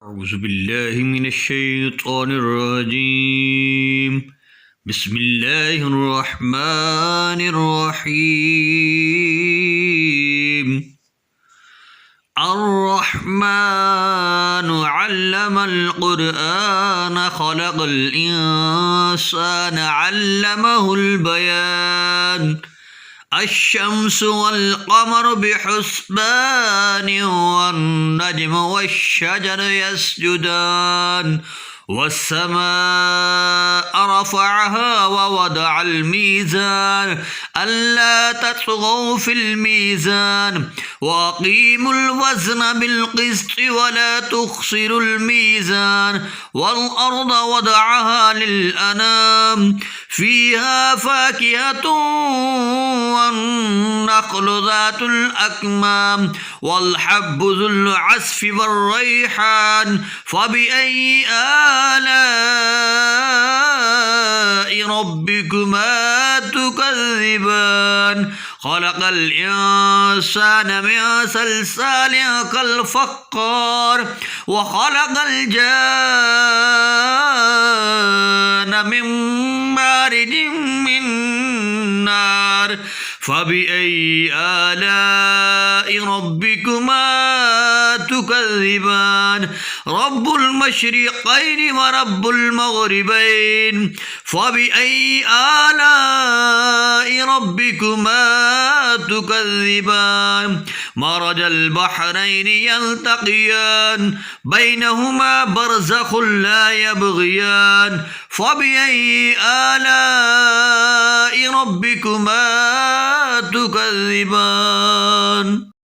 أعوذ بالله من الشيطان الرجيم. بسم الله الرحمن الرحيم. الرحمن علم القرآن خلق الإنسان علمه البيان. الشمس والقمر بحسبان والنجم والشجر يسجدان والسماء رفعها ووضع الميزان ألا تطغوا في الميزان وأقيموا الوزن بالقسط ولا تخسروا الميزان والأرض وضعها للأنام فيها فاكهة والنخل ذات الأكمام والحب ذو العصف والريحان فبأي آلاء ربكما تكذبان. خلق الإنسان من صلصال كالفخار وخلق الجان من مارج من نار فبأي آلاء ربكما تكذبان. رب المشرقين ورب المغربين فبأي آلاء ربكما تكذبان. مرج البحرين يلتقيان بينهما برزخ لا يبغيان فبأي آلاء ربكما تكذبان.